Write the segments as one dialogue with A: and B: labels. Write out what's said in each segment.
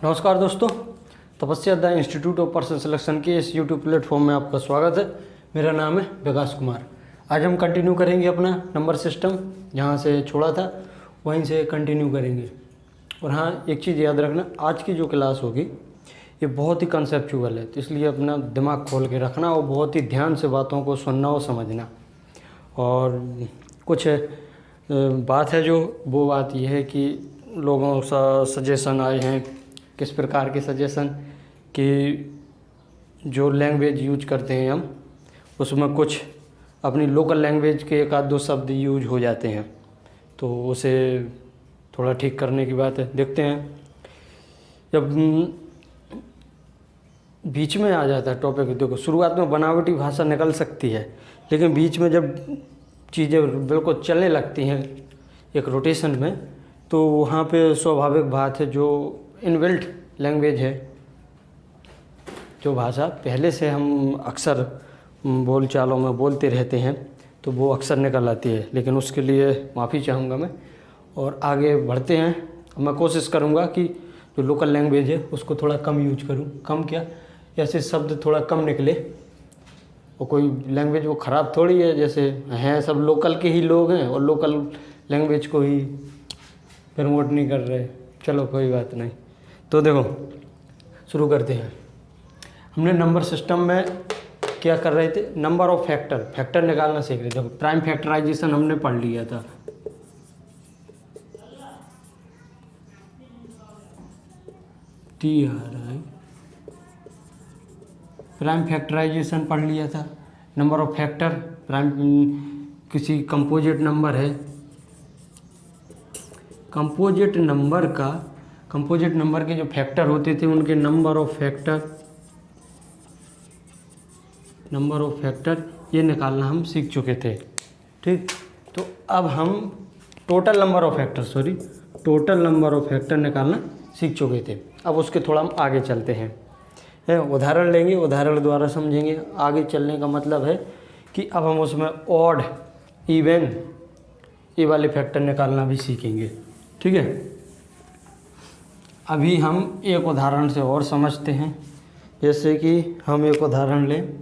A: नमस्कार दोस्तों, तपस्या the institute of person selection के इस यूट्यूब प्लेटफॉर्म में आपका स्वागत है। मेरा नाम है विकास कुमार। आज हम कंटिन्यू करेंगे अपना नंबर सिस्टम, जहाँ से छोड़ा था वहीं से कंटिन्यू करेंगे। और हाँ, एक चीज़ याद रखना, आज की जो क्लास होगी ये बहुत ही कंसेप्चुअल है, तो इसलिए अपना दिमाग खोल के रखना और बहुत ही ध्यान से बातों को सुनना और समझना। और कुछ बात है जो वो बात यह है कि लोगों का सजेशन आए हैं। किस प्रकार के सजेशन कि जो लैंग्वेज यूज करते हैं हम, उसमें कुछ अपनी लोकल लैंग्वेज के एक आध दो शब्द यूज हो जाते हैं, तो उसे थोड़ा ठीक करने की बात है। देखते हैं, जब बीच में आ जाता है टॉपिक, देखो शुरुआत में बनावटी भाषा निकल सकती है, लेकिन बीच में जब चीज़ें बिल्कुल चलने लगती हैं एक रोटेशन में, तो वहाँ पे स्वाभाविक बात है जो इनबिल्ट लैंग्वेज है, जो भाषा पहले से हम अक्सर बोल चालों में बोलते रहते हैं, तो वो अक्सर निकल आती है। लेकिन उसके लिए माफ़ी चाहूँगा मैं, और आगे बढ़ते हैं। मैं कोशिश करूँगा कि जो लोकल लैंग्वेज है उसको थोड़ा कम यूज करूँ। कम क्या, ऐसे शब्द थोड़ा कम निकले। और कोई लैंग्वेज वो ख़राब थोड़ी है, जैसे हैं सब लोकल के ही लोग हैं और लोकल लैंग्वेज को ही प्रमोट नहीं कर रहे। चलो कोई बात नहीं। तो देखो शुरू करते हैं। हमने नंबर सिस्टम में क्या कर रहे थे, नंबर ऑफ फैक्टर निकालना सीख रहे थे। देखो प्राइम फैक्टराइजेशन हमने पढ़ लिया था। प्राइम फैक्टराइजेशन पढ़ लिया था। नंबर ऑफ फैक्टर, प्राइम किसी कंपोजिट नंबर है, कंपोजिट नंबर के जो फैक्टर होते थे उनके नंबर ऑफ फैक्टर ये निकालना हम सीख चुके थे। ठीक, तो अब हम टोटल नंबर ऑफ फैक्टर निकालना सीख चुके थे। अब उसके थोड़ा हम आगे चलते हैं। उदाहरण लेंगे, उदाहरण द्वारा समझेंगे। आगे चलने का मतलब है कि अब हम उसमें ऑड, इवन, ये वाले फैक्टर निकालना भी सीखेंगे। ठीक है, अभी हम एक उदाहरण से और समझते हैं। जैसे कि हम एक उदाहरण लें,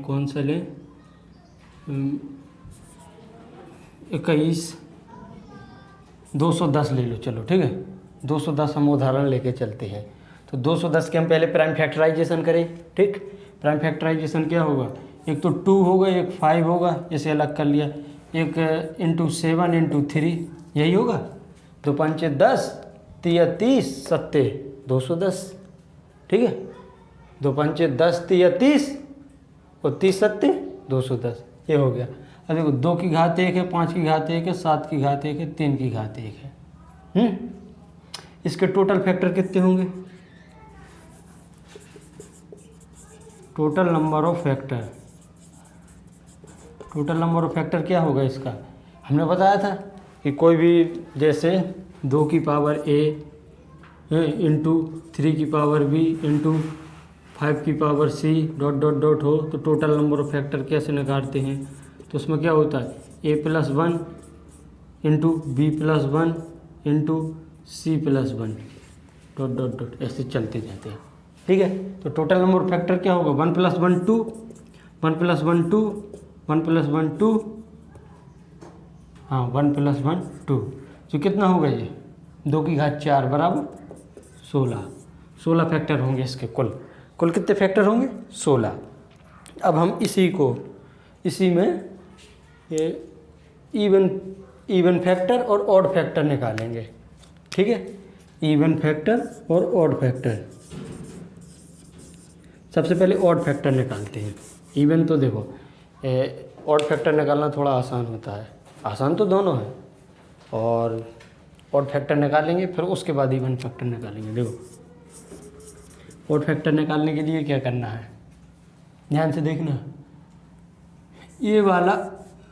A: कौन सा लें, 21, 210 ले लो। चलो ठीक है, 210 हम उदाहरण लेके चलते हैं। तो 210 के हम पहले प्राइम फैक्टराइजेशन करें। ठीक, प्राइम फैक्टराइजेशन क्या होगा, एक तो 2 होगा, एक 5 होगा, इसे अलग कर लिया। एक इंटू 7 इंटू 3, यही होगा। 2 पंचे 10, 3 30, 7 210। ठीक है, 2 पंचे 10, 3 30 और 30 7 210, ये हो गया। अब देखो 2 की घात 1 है, 5 की घात 1 है, 7 की घात 1 है, 3 की घात 1 है। इसके टोटल फैक्टर कितने होंगे, टोटल नंबर ऑफ फैक्टर क्या होगा इसका, हमने बताया था कि कोई भी, जैसे 2 की पावर a इंटू 3 की पावर b इंटू 5 की power c dot dot dot हो, तो टोटल नंबर ऑफ फैक्टर कैसे निकालते हैं। तो उसमें क्या होता है, a+1 into b+1 into c+1 dot dot dot, ऐसे चलते जाते हैं। ठीक है, तो टोटल नंबर ऑफ फैक्टर क्या होगा, 1 + 1 2, 1 + 1 2, 1 + 1 2, हाँ 1 + 1 2, तो कितना होगा ये, 2 की घात 4 बराबर 16 फैक्टर होंगे इसके। कुल कितने फैक्टर होंगे, 16। अब हम इसी में ये इवन फैक्टर और ऑड फैक्टर निकालेंगे। ठीक है, इवन फैक्टर और ऑड फैक्टर। सबसे पहले ऑड फैक्टर निकालते हैं। इवन तो देखो, ऑड फैक्टर निकालना थोड़ा आसान होता है, आसान तो दोनों है। और ऑड फैक्टर निकालेंगे, फिर उसके बाद इवन फैक्टर निकालेंगे। देखो ऑड फैक्टर निकालने के लिए क्या करना है, ध्यान से देखना। ये वाला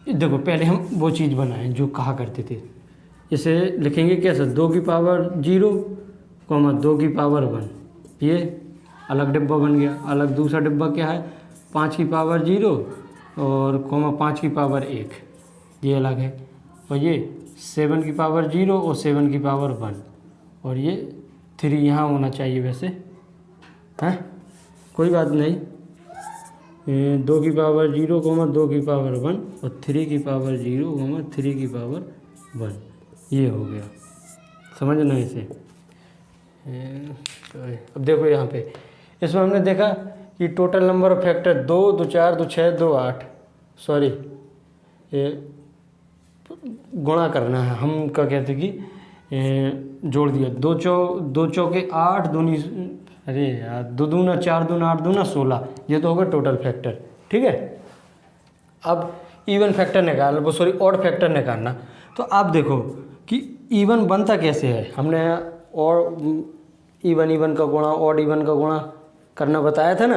A: देखो, पहले हम वो चीज़ बनाएं जो कहा करते थे। इसे लिखेंगे कैसे, 2 की पावर 0, 2 की पावर 1, ये अलग डिब्बा बन गया। अलग दूसरा डिब्बा क्या है, 5 की पावर 0 और 5 की पावर 1, ये अलग है। और ये 7 की पावर 0 और 7 की पावर 1, और ये 3 यहाँ होना चाहिए वैसे, हैं, कोई बात नहीं। 2 की पावर 0, 2 की पावर 1 और 3 की पावर 0, 3 की पावर 1, ये हो गया। समझना इसे। अब देखो यहाँ पे इसमें हमने देखा कि total number of factor 2, 2 4, 2 6, 2 8, sorry ये गुणा करना है, हम क्या कहते कि जोड़ दिया। 2 चौके 8, दूनी, अरे यार 2 दूना 4, दूना 8, दूना 16, ये तो होगा टोटल फैक्टर। ठीक है, अब इवन फैक्टर निकालना, वो सॉरी ऑड फैक्टर निकालना। तो आप देखो कि इवन बनता कैसे है, हमने और इवन का गुणा ऑड इवन का गुणा करना बताया था ना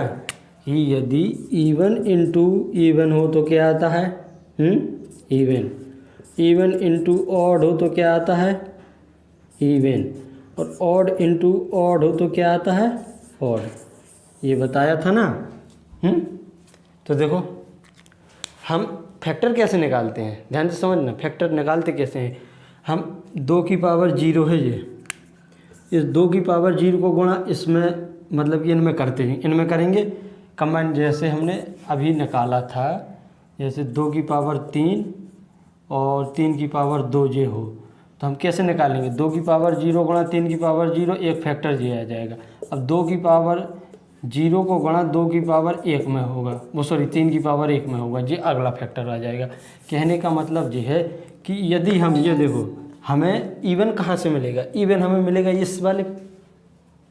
A: कि यदि इवन इंटू इवन हो तो क्या आता है, इवन इंटू ऑड हो तो क्या आता है, इवन, और ऑड इंटू ऑड हो तो क्या आता है, ऑड, ये बताया था ना। तो देखो हम फैक्टर कैसे निकालते हैं, ध्यान से समझना, फैक्टर निकालते कैसे हैं। हम 2 की पावर 0 है ये, इस 2 की पावर 0 को गुणा इसमें, मतलब कि इनमें करते हैं, इनमें करेंगे कंबाइन, जैसे हमने अभी निकाला था, जैसे 2 की पावर 3 और 3 की पावर 2 ये हो, तो हम कैसे निकालेंगे, 2 की पावर 0 गुणा 3 की पावर 0, एक फैक्टर ये आ जाएगा। अब 2 की पावर 0 को गुणा 2 की पावर 1 में होगा, वो सॉरी 3 की पावर 1 में होगा, ये अगला फैक्टर आ जाएगा। कहने का मतलब ये है कि यदि हम ये देखो, हमें इवन कहाँ से मिलेगा, इवन हमें मिलेगा इस वाले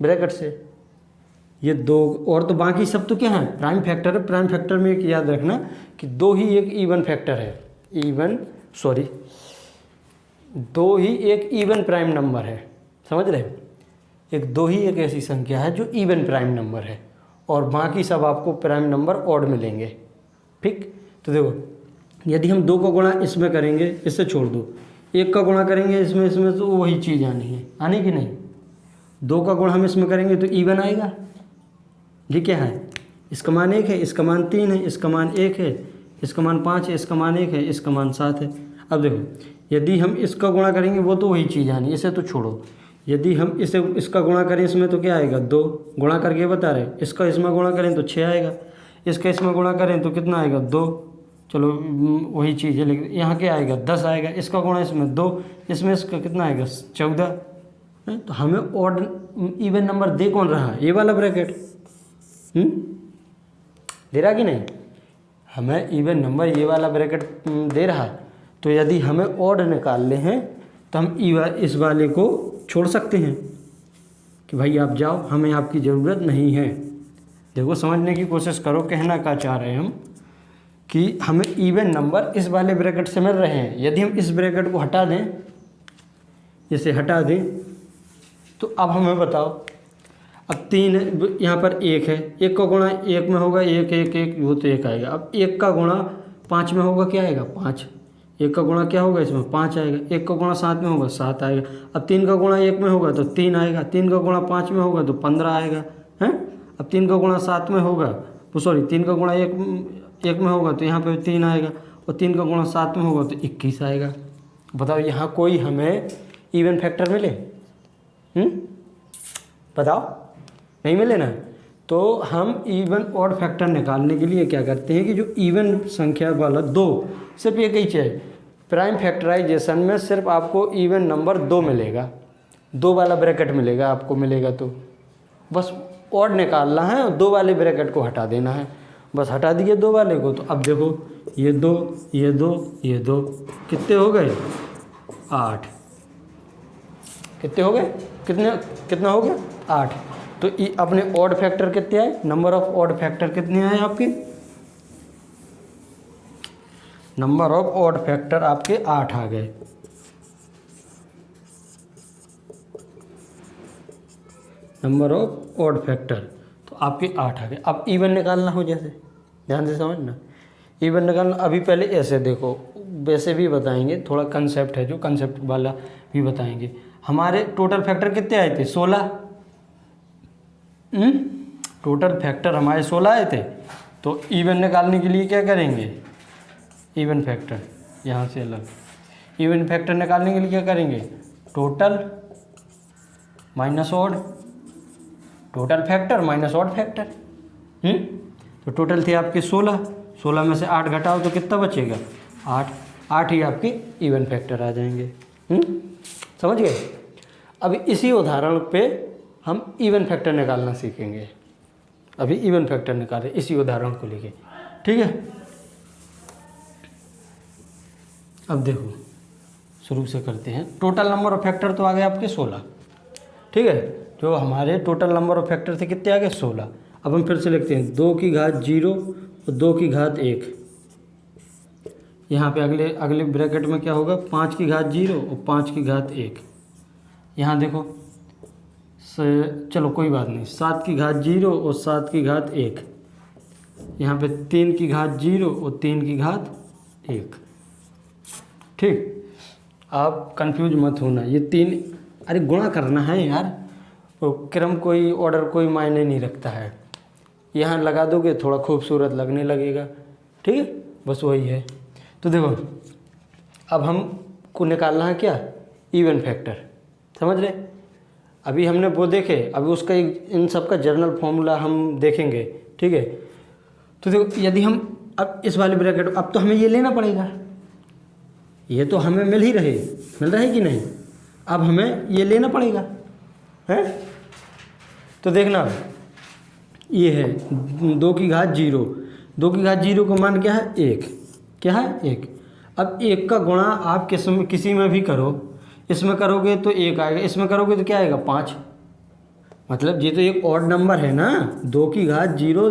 A: ब्रैकेट से, ये 2, और तो बाकी सब तो क्या है, प्राइम फैक्टर है। प्राइम फैक्टर में एक याद रखना कि 2 ही एक इवन फैक्टर है, सॉरी 2 ही एक इवन प्राइम नंबर है, समझ रहे, 2 ही एक ऐसी संख्या है जो इवन प्राइम नंबर है, और बाकी सब आपको प्राइम नंबर ऑड मिलेंगे। ठीक, तो देखो यदि हम 2 का गुणा इसमें करेंगे, इससे छोड़ दो, 1 का गुणा करेंगे इसमें, तो वही चीज़ आनी है, आने की नहीं। 2 का गुणा हम इसमें करेंगे तो इवन आएगा। ये क्या है, इसका मान 1 है, इसका मान 3 है, इसका मान 1 है, इसका मान 5 है, इसका मान 1 है, इसका मान 7 है। अब देखो यदि हम इसका गुणा करेंगे वो तो वही चीज़ आनी, इसे तो छोड़ो। यदि हम इसका गुणा करें इसमें तो क्या आएगा, 2 गुणा करके बता रहे, इसका इसमें गुणा करें तो 6 आएगा, इसका इसमें गुणा करें तो कितना आएगा, 2, चलो वही चीज़ है, लेकिन यहाँ क्या आएगा, 10 आएगा, इसका गुणा इसमें 2, इसमें इसका कितना आएगा, 14। तो हमें ऑड इवन नंबर दे कौन रहा है, ये वाला ब्रैकेट, दे रहा कि नहीं, हमें इवन नंबर ये वाला ब्रैकेट दे रहा। तो यदि हमें ऑड निकालने हैं तो हम इस वाले को छोड़ सकते हैं कि भाई आप जाओ, हमें आपकी ज़रूरत नहीं है। देखो समझने की कोशिश करो, कहना क्या चाह रहे हैं हम कि हमें इवन नंबर इस वाले ब्रैकेट से मिल रहे हैं। यदि हम इस ब्रैकेट को हटा दें, इसे हटा दें, तो अब हमें बताओ, अब 3 यहाँ पर 1 है, 1 का गुणा 1 में होगा 1 1 1, वो तो 1 आएगा। अब 1 का गुणा 5 में होगा, क्या आएगा, 5। 1 का गुणा क्या होगा इसमें, 5 आएगा। 1 का गुणा 7 में होगा, 7 आएगा। अब 3 का गुणा 1 में होगा तो 3 आएगा। 3 का गुणा 5 में होगा तो 15 आएगा, हैं। अब 3 का गुणा 7 में होगा, तो सॉरी 3 का गुणा 1 में होगा तो यहाँ पे 3 आएगा, और 3 का गुणा 7 में होगा तो 21 आएगा। बताओ यहाँ कोई हमें इवन फैक्टर मिले, बताओ, नहीं मिले ना। तो हम इवन ऑड फैक्टर निकालने के लिए क्या करते हैं कि जो इवन संख्या वाला 2, सिर्फ एक ही चाहिए, प्राइम फैक्टराइजेशन में सिर्फ आपको इवन नंबर 2 मिलेगा, 2 वाला ब्रैकेट मिलेगा, आपको मिलेगा। तो बस ऑड निकालना है और 2 वाले ब्रैकेट को हटा देना है, बस हटा दिए 2 वाले को। तो अब देखो ये 2 ये 2 ये 2 कितने हो गए, 8। कितने हो गए, कितना हो गया, 8। तो अपने ऑड फैक्टर कितने आए, नंबर ऑफ ऑड फैक्टर कितने आए आपके, नंबर ऑफ ऑड फैक्टर आपके 8 आ गए। नंबर ऑफ ऑड फैक्टर तो आपके 8 आ गए। अब इवन निकालना हो, जैसे ध्यान से समझना, इवन निकालना अभी पहले ऐसे देखो, वैसे भी बताएंगे, थोड़ा कंसेप्ट है जो कंसेप्ट वाला भी बताएंगे। हमारे टोटल फैक्टर कितने आए थे, 16। टोटल फैक्टर हमारे 16 आए थे। तो इवन निकालने के लिए क्या करेंगे, इवन फैक्टर यहाँ से अलग, इवन फैक्टर निकालने के लिए क्या करेंगे, total minus odd, total factor minus odd factor. तो टोटल थे आपके 16, 16 में से 8 घटाओ तो कितना बचेगा 8, 8 ही आपके इवन फैक्टर आ जाएंगे। समझ गए। अब इसी उदाहरण पे हम इवन फैक्टर निकालना सीखेंगे। अभी इवन फैक्टर निकाले इसी उदाहरण को लेके, ठीक है। अब देखो शुरू से करते हैं। टोटल नंबर ऑफ फैक्टर तो आ गए आपके 16, ठीक है। जो हमारे टोटल नंबर ऑफ फैक्टर थे कितने आ गए 16। अब हम फिर से लिखते हैं 2 की घात 0 और 2 की घात 1। यहाँ पे अगले ब्रैकेट में क्या होगा 5 की घात 0 और 5 की घात 1। यहाँ देखो चलो कोई बात नहीं, 7 की घात 0 और 7 की घात 1। यहाँ पे 3 की घात 0 और 3 की घात 1, ठीक। आप कंफ्यूज मत होना, ये 3 अरे गुणा करना है यार, तो क्रम कोई ऑर्डर कोई मायने नहीं रखता है। यहाँ लगा दोगे थोड़ा खूबसूरत लगने लगेगा, ठीक है, बस वही है। तो देखो अब हमको निकालना है क्या इवन फैक्टर, समझ रहे। अभी हमने वो देखे, अभी उसका इन सब का जर्नल फॉर्मूला हम देखेंगे, ठीक है। तो देखो यदि हम अब इस वाले ब्रैकेट, अब तो हमें ये लेना पड़ेगा, ये तो हमें मिल रहा है कि नहीं, अब हमें ये लेना पड़ेगा है। तो देखना ये है 2 की घात 0, 2 की घात 0 का मान क्या है 1, क्या है 1। अब 1 का गुणा आप किसी में भी करो, इसमें करोगे तो 1 आएगा, इसमें करोगे तो क्या आएगा 5। मतलब ये तो एक ऑड नंबर है ना, 2 की घात 0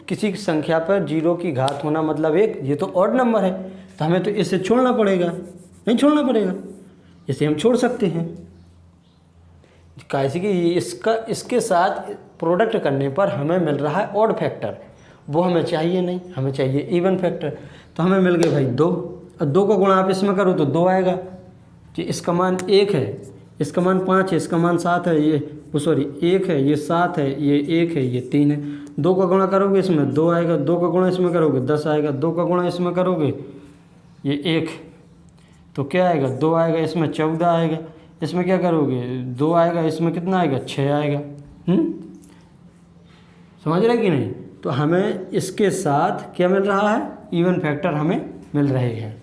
A: किसी संख्या पर 0 की घात होना मतलब 1, ये तो ऑड नंबर है। तो हमें तो इसे छोड़ना पड़ेगा, नहीं छोड़ना पड़ेगा, इसे हम छोड़ सकते हैं। कैसे कि इसके साथ प्रोडक्ट करने पर हमें मिल रहा है ऑड फैक्टर, वो हमें चाहिए नहीं, हमें चाहिए इवन फैक्टर। तो हमें मिल गए भाई 2, और 2 का गुणा आप इसमें करो तो 2 आएगा। कि इसका मान 1 है, इसका मान 5 है, इसका मान 7 है, ये 1 है, ये 7 है, ये 1 है, ये 3 है। 2 का गुणा करोगे इसमें 2 आएगा, 2 का गुणा इसमें करोगे 10 आएगा, 2 का गुणा इसमें करोगे ये 1, तो क्या आएगा 2 आएगा, इसमें 14 आएगा, इसमें क्या करोगे 2 आएगा, इसमें कितना आएगा 6 आएगा। समझ रहे कि नहीं। तो हमें इसके साथ क्या मिल रहा है इवन फैक्टर हमें मिल रहे हैं,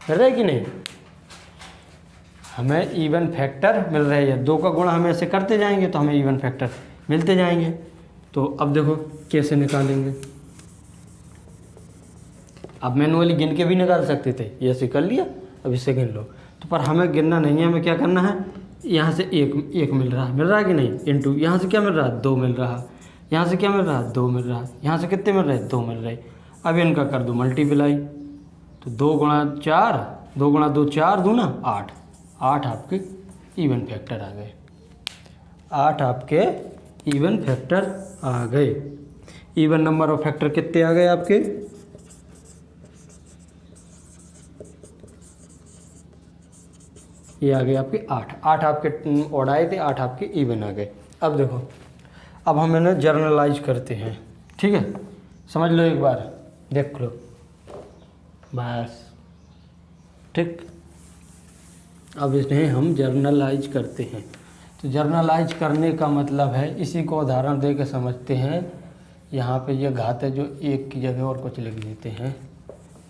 A: मिल रहे कि नहीं, हमें इवन फैक्टर मिल रहे हैं। 2 का गुणा हम ऐसे करते जाएंगे तो हमें इवन फैक्टर मिलते जाएंगे। तो अब देखो कैसे निकालेंगे। अब मैनुअली गिन के भी निकाल सकते थे, ये ऐसे कर लिया, अब इससे गिन लो। तो पर हमें गिनना नहीं है, हमें क्या करना है, यहाँ से एक मिल रहा है कि नहीं, इंटू यहाँ से क्या मिल रहा है 2 मिल रहा है, यहाँ से क्या मिल रहा है 2 मिल रहा है, यहाँ से कितने मिल रहे हैं 2 मिल रहे। अब इनका कर दो मल्टीप्लाई, तो 2 गुणा 4, 2 गुणा 2 4 दूना 8, 8 आपके इवन फैक्टर आ गए, 8 आपके इवन फैक्टर आ गए। इवन नंबर ऑफ फैक्टर कितने आ गए आपके, ये आ गए आपके 8, 8 आपके ऑड आए थे, 8 आपके इवन आ गए। अब देखो अब हम इन्हें जर्नलाइज करते हैं, ठीक है, समझ लो एक बार, देख लो बस, ठीक। अब इन्हें हम जर्नलाइज करते हैं। तो जर्नलाइज करने का मतलब है, इसी को उदाहरण दे के समझते हैं। यहाँ पे ये घात है जो 1 की जगह और कुछ लिख देते हैं।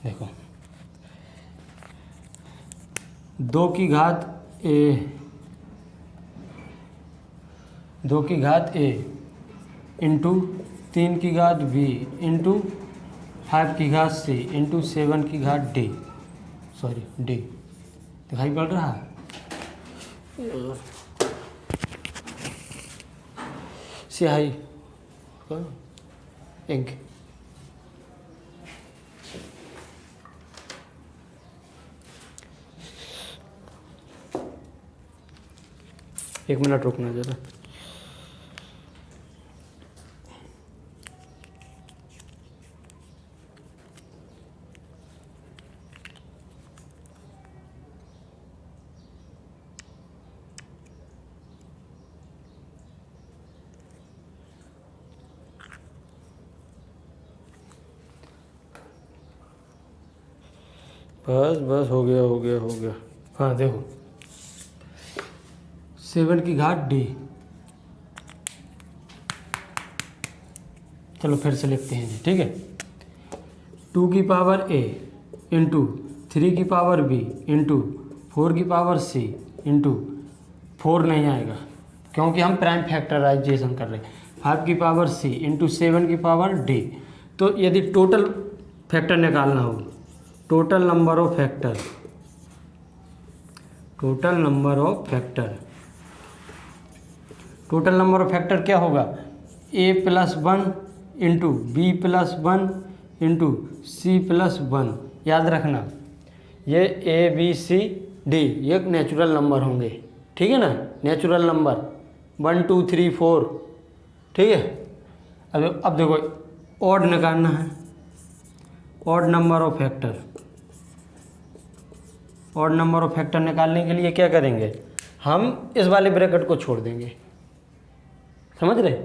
A: देखो 2 की घात a इंटू 3 की घात b इंटू 5 की घात c इंटू 7 की घात d, दिखाई पड़ रहा है। स्याही इंक, एक मिनट रुकना जरा। बस हो गया। हाँ देखो 7 की घात d। चलो फिर से लिखते हैं जी, ठीक है। 2 की पावर a इंटू 3 की पावर b इंटू 4 की पावर c इंटू 4 नहीं आएगा क्योंकि हम प्राइम फैक्टराइजेशन कर रहे हैं। 5 की पावर c इंटू 7 की पावर d। तो यदि टोटल फैक्टर निकालना हो, total number of factor, total number of factor, total number of factor क्या होगा, a+1 into b+1 into c+1। याद रखना ये a b c d ये नेचुरल नंबर होंगे, ठीक है ना, नेचुरल नंबर 1 2 3 4, ठीक है। अब देखो ऑड निकालना है, odd number of factor. Odd number of factor निकालने के लिए क्या करेंगे, हम इस वाले ब्रैकेट को छोड़ देंगे, समझ रहे,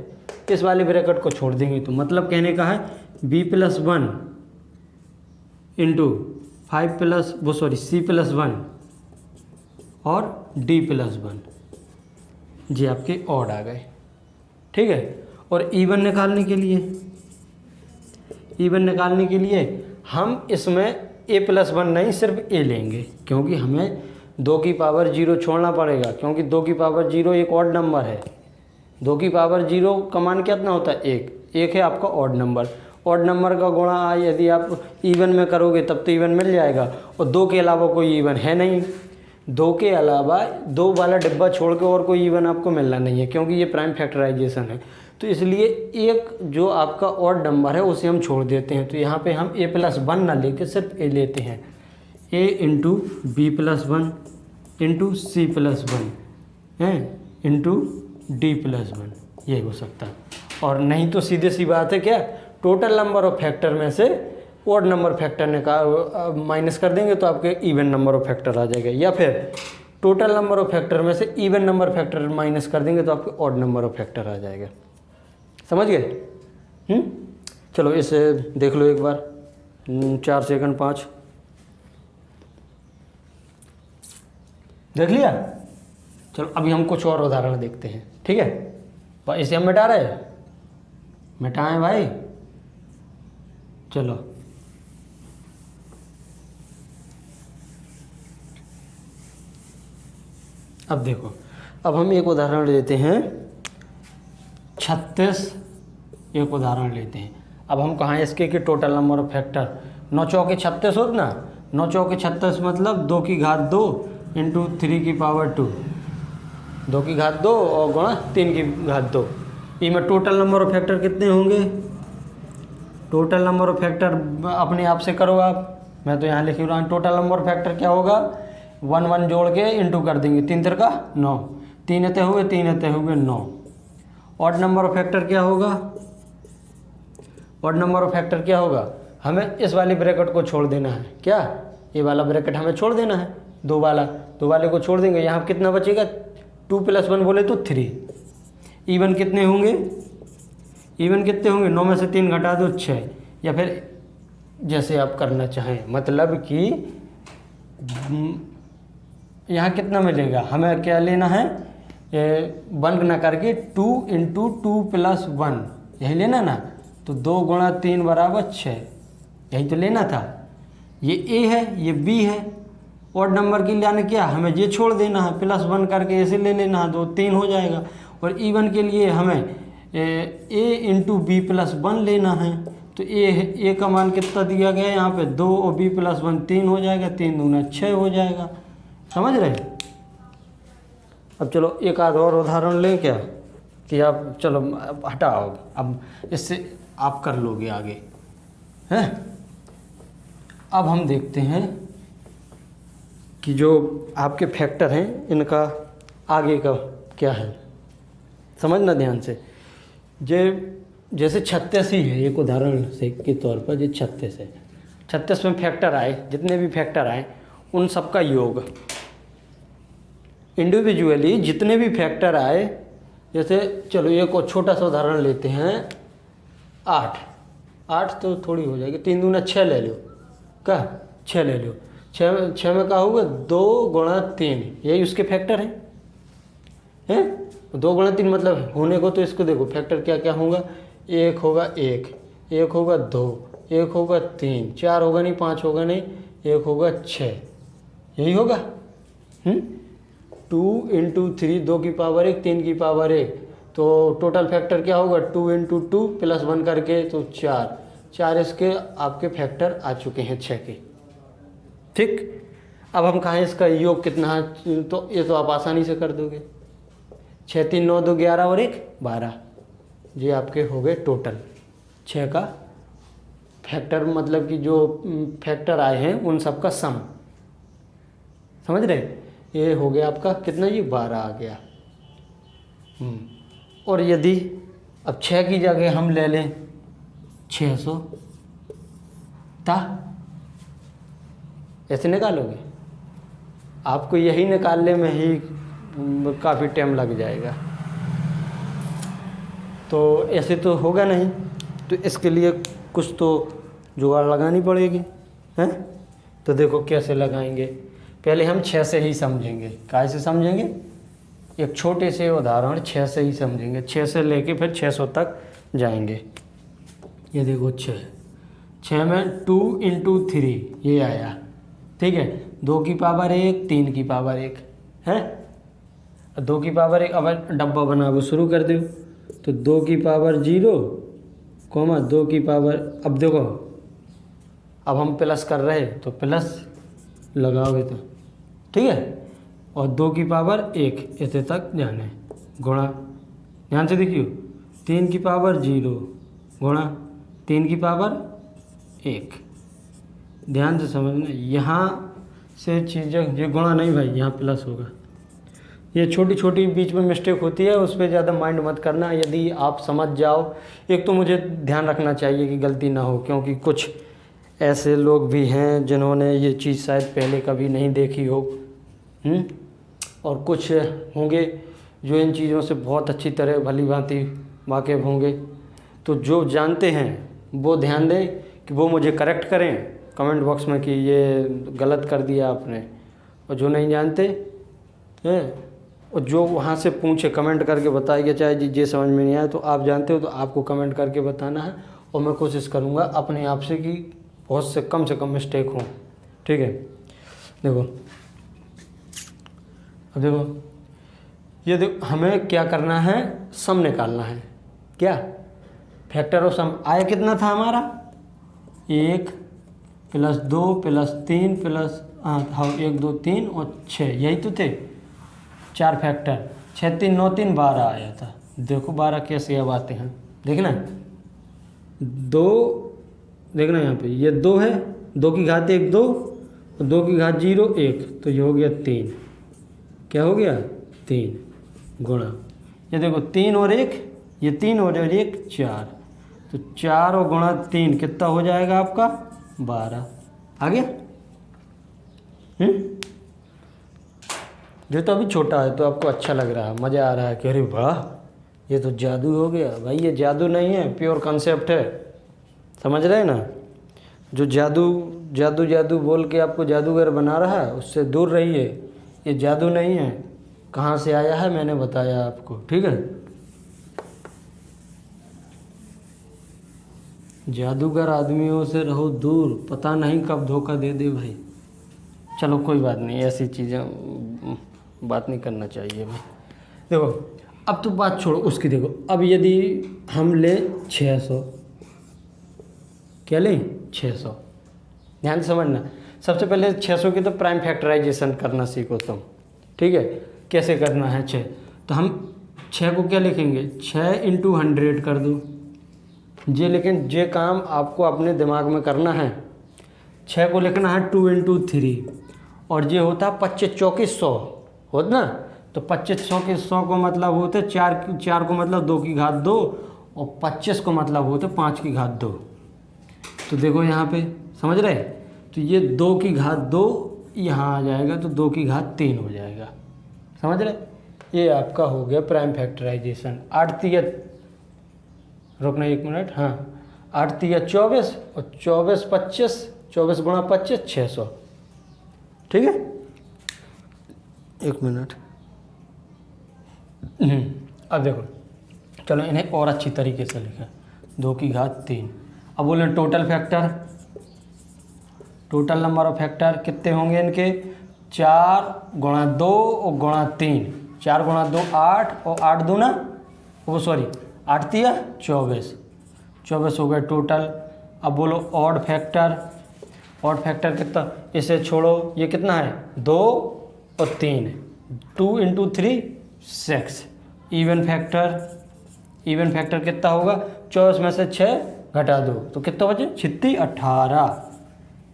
A: इस वाले ब्रैकेट को छोड़ देंगे। तो मतलब कहने का है b+1 इंटू 5+, c+1 और d+1 जी आपके ऑड आ गए, ठीक है। और इवन निकालने के लिए, इवन निकालने के लिए हम इसमें a+1 नहीं सिर्फ a लेंगे, क्योंकि हमें 2 की पावर 0 छोड़ना पड़ेगा, क्योंकि 2 की पावर 0 एक ऑड नंबर है। 2 की पावर 0 का मान कितना होता है, एक है आपका ऑड नंबर। ऑड नंबर का गुणा यदि आप इवन में करोगे तब तो इवन मिल जाएगा, और 2 के अलावा कोई इवन है नहीं। 2 के अलावा 2 वाला डिब्बा छोड़ के और कोई इवन आपको मिलना नहीं है, क्योंकि ये प्राइम फैक्टराइजेशन है। तो इसलिए एक जो आपका ऑड नंबर है उसे हम छोड़ देते हैं। तो यहाँ पे हम a+1 ना लेके सिर्फ a लेते हैं, a into b+1 into c+1 है इंटू d+1, ये हो सकता है। और नहीं तो सीधे सी बात है क्या, टोटल नंबर ऑफ फैक्टर में से ऑड नंबर फैक्टर माइनस कर देंगे तो आपके इवन नंबर ऑफ फैक्टर आ जाएगा, या फिर टोटल नंबर ऑफ फैक्टर में से इवन नंबर फैक्टर माइनस कर देंगे तो आपके ऑड नंबर ऑफ फैक्टर आ जाएगा। समझ गए? चलो इसे देख लो एक बार, 4 सेकंड 5 देख लिया। चलो अभी हम कुछ और उदाहरण देखते हैं, ठीक है। इसे हम मिटा रहे हैं, मिटाएं भाई। चलो अब देखो, अब हम एक उदाहरण लेते हैं 36, एक उदाहरण लेते हैं। अब हम कहाँ इसके कि टोटल नंबर ऑफ फैक्टर 9 चौके 36 होता ना, 9 चौके 36 मतलब 2 की घात 2 इंटू 3 की पावर 2, 2 की घात 2 और गुणा 3 की घात 2। इसमें टोटल नंबर ऑफ फैक्टर कितने होंगे, टोटल नंबर ऑफ फैक्टर अपने आप से करो आप, मैं तो यहाँ लिख रहा हूँ। टोटल नंबर ऑफ फैक्टर क्या होगा, 1 1 जोड़ के इंटू कर देंगे, 3 3 का 9, 3 अतः हुए 3 अतः हुए 9। ऑड नंबर ऑफ फैक्टर क्या होगा, ऑड नंबर ऑफ फैक्टर क्या होगा, हमें इस वाले ब्रैकेट को छोड़ देना है। क्या, ये वाला ब्रैकेट हमें छोड़ देना है, 2 वाले को छोड़ देंगे। यहाँ कितना बचेगा, 2 + 1 बोले तो 3। इवन कितने होंगे, इवन कितने होंगे, 9 में से 3 घटा दो 6, या फिर जैसे आप करना चाहें। मतलब कि यहाँ कितना मिलेगा, हमें क्या लेना है, 1 ना करके 2 इंटू 2 + 1 यही लेना ना। तो 2 गुणा 3 बराबर 6, यही तो लेना था। ये ए है, ये बी है। ऑड नंबर के लिए क्या, हमें ये छोड़ देना है, +1 करके ऐसे ले लेना है, 2 3 हो जाएगा। और इवन के लिए हमें a इंटू b+1 लेना है। तो a का मान कितना दिया गया है यहाँ पे, 2 और b+1 3 हो जाएगा, 3 दूना 6 हो जाएगा। समझ रहे? अब चलो एक आध और उदाहरण लें क्या, कि आप चलो हटाओ, अब इससे आप कर लोगे आगे हैं। अब हम देखते हैं कि जो आपके फैक्टर हैं इनका आगे का क्या है, समझना ध्यान से। जैसे 36 ही है, एक उदाहरण से के तौर पर, जो 36 है, 36 में फैक्टर आए, जितने भी फैक्टर आए उन सबका योग इंडिविजुअली जितने भी फैक्टर आए। जैसे चलो एक और छोटा सा उदाहरण लेते हैं, 8 तो थोड़ी हो जाएगी, 3 दूना 6 ले लो, क्या 6 ले लो, 6 में क्या होगा, 2 गुणा 3, यही उसके फैक्टर हैं। हैं। 2 गुणा 3 मतलब होने को, तो इसको देखो फैक्टर क्या क्या होगा, 1 होगा 1, 1 होगा 2, 1 होगा 3, 4 होगा नहीं, 5 होगा नहीं, 1 होगा 6, यही होगा। 2 इंटू 3, 2 की पावर 1, 3 की पावर 1, तो टोटल फैक्टर क्या होगा 2 इंटू 2 प्लस 1 करके तो 4 इसके आपके फैक्टर आ चुके हैं 6 के। ठीक, अब हम कहें इसका योग कितना है, तो ये तो आप आसानी से कर दोगे। 6 3 9 2 11 और 1 12, ये आपके हो गए टोटल 6 का फैक्टर, मतलब कि जो फैक्टर आए हैं उन सब का सम, समझ रहे। ये हो गया आपका कितना, ये 12 आ गया। और यदि अब 6 की जगह हम ले लें 600, ता ऐसे निकालोगे, आपको यही निकालने में ही काफ़ी टाइम लग जाएगा, तो ऐसे तो होगा नहीं, तो इसके लिए कुछ तो जुगाड़ लगानी पड़ेगी, हैं। तो देखो कैसे लगाएंगे, पहले हम 6 से ही समझेंगे। कैसे समझेंगे, एक छोटे से उदाहरण 6 से ही समझेंगे, 6 से लेके फिर 600 तक जाएंगे। ये देखो 6 में 2 इंटू 3 ये आया, ठीक है। 2 की पावर 1, 3 की पावर 1 है, 2 की पावर 1, अब डब्बा बना वो शुरू कर दो, तो 2 की पावर 0, 2 की पावर, अब देखो अब हम प्लस कर रहे तो प्लस लगाओगे तो ठीक है, और 2 की पावर 1 ऐसे तक जाने, गुणा, ध्यान से देखियो, 3 की पावर 0 गुणा 3 की पावर 1, ध्यान से समझना, यहाँ से चीज़ें, ये गुणा नहीं भाई, यहाँ प्लस होगा। ये छोटी छोटी बीच में मिस्टेक होती है, उस पर ज़्यादा माइंड मत करना, यदि आप समझ जाओ। एक तो मुझे ध्यान रखना चाहिए कि गलती ना हो, क्योंकि कुछ ऐसे लोग भी हैं जिन्होंने ये चीज़ शायद पहले कभी नहीं देखी हो, और कुछ होंगे जो इन चीज़ों से बहुत अच्छी तरह भली भांति वाकिफ़ होंगे। तो जो जानते हैं वो ध्यान दें कि वो मुझे करेक्ट करें कमेंट बॉक्स में कि ये गलत कर दिया आपने, और जो नहीं जानते हैं और जो वहाँ से पूछे कमेंट करके बताइए, चाहे जी समझ में नहीं आया तो आप जानते हो तो आपको कमेंट करके बताना है, और मैं कोशिश करूँगा अपने आप से कि बहुत से कम मिस्टेक हों, ठीक है। देखो अब देखो, ये देखो हमें क्या करना है, सम निकालना है, क्या फैक्टर ऑफ सम आया कितना था हमारा, 1 + 2 + 3 + 1 2 3 और 6, यही तो थे 4 फैक्टर, 6 3 9 3 12 आया था। देखो 12 कैसे अब आते हैं, देखना 2, देखना यहाँ पे ये 2 है, 2 की घात 1 2, और 2 की घात 0 1, तो ये हो गया 3, क्या हो गया 3 गुणा, ये देखो 3 और 1, ये 3 और 1 4, तो 4 और गुणा 3 कितना हो जाएगा आपका 12, आ गया। जो तो अभी छोटा है तो आपको अच्छा लग रहा है, मज़ा आ रहा है कि अरे वाह ये तो जादू हो गया। भाई ये जादू नहीं है, प्योर कॉन्सेप्ट है, समझ रहे हैं ना। जो जादू बोल के आपको जादूगर बना रहा है उससे दूर रहिए, ये जादू नहीं है, कहाँ से आया है मैंने बताया आपको, ठीक है। जादूगर आदमियों से रहो दूर, पता नहीं कब धोखा दे दे भाई। चलो कोई बात नहीं, ऐसी चीज़ें बात नहीं करना चाहिए भाई। देखो अब तो बात छोड़ो उसकी, देखो अब यदि हम लें 600, क्या लें 600, ध्यान से समझना। सबसे पहले 600 की तो प्राइम फैक्टराइजेशन करना सीखो तुम, ठीक है। कैसे करना है 6, तो हम 6 को क्या लिखेंगे, 6 × 100 कर दो जे, लेकिन जे काम आपको अपने दिमाग में करना है। 6 को लिखना है 2 × 3, और ये होता 25 चौके 100 होता ना, तो 25 चौके 100 को मतलब होते 4 को मतलब 2 की घात 2, और 25 को मतलब होते 5 की घात 2। तो देखो यहाँ पे समझ रहे, तो ये 2 की घात 2 यहाँ आ जाएगा, तो 2 की घात 3 हो जाएगा, समझ रहे। ये आपका हो गया प्राइम फैक्टराइजेशन। 8 3 रुकना 1 मिनट, हाँ 8 3 24, और 24 25, 24 गुणा 25 600, ठीक है। 1 मिनट, अब देखो, चलो इन्हें और अच्छी तरीके से लिखें। 2 की घात 3। अब बोले total factor, total number of factor कितने होंगे इनके? 4 गुणा 2 और गुणा 3। 4 गुणा 2 8 और 8 दूना, वो सॉरी 8 तिया 24, 24 हो गए टोटल। अब बोलो ऑड फैक्टर, ऑड फैक्टर कितना? इसे छोड़ो, ये कितना है? 2 और 3, 2 × 3 6। इवन फैक्टर, इवन फैक्टर कितना होगा? 24 में से 6 घटा 2 तो कितना बचे? 36 18।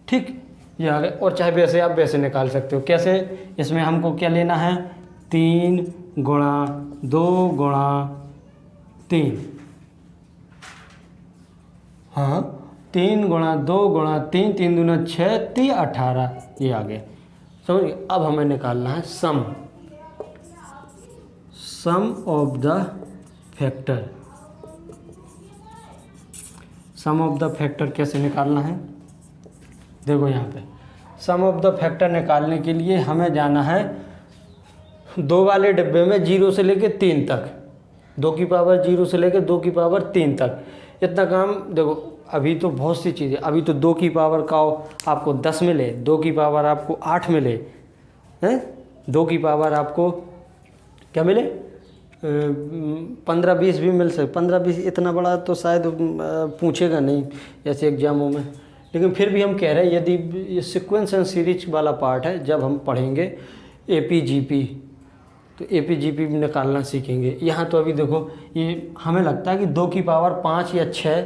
A: ठीक, ये आ गए। और चाहे वैसे आप वैसे निकाल सकते हो। कैसे? इसमें हमको क्या लेना है? 3 गुणा 2 गुणा 3, हाँ 3 गुणा 2 गुणा 3, 3 दूना 6, 3 18, ये आ गया। समझ गए? अब हमें निकालना है sum, sum of the factor. Sum of the factor कैसे निकालना है? देखो यहाँ पे सम ऑफ द फैक्टर निकालने के लिए हमें जाना है 2 वाले डिब्बे में 0 से लेके 3 तक, 2 की पावर 0 से लेके 2 की पावर 3 तक। इतना काम देखो, अभी तो बहुत सी चीज़ें, अभी तो 2 की पावर का आपको 10 मिले, 2 की पावर आपको 8 मिले हैं, 2 की पावर आपको क्या मिले? 15-20 भी मिल सकते। 15-20 इतना बड़ा तो शायद पूछेगा नहीं ऐसे एग्जामों में, लेकिन फिर भी हम कह रहे हैं यदि ये सीक्वेंस एंड सीरीज वाला पार्ट है, जब हम पढ़ेंगे APGP तो APGP भी निकालना सीखेंगे। यहाँ तो अभी देखो, ये हमें लगता है कि 2 की पावर 5 या 6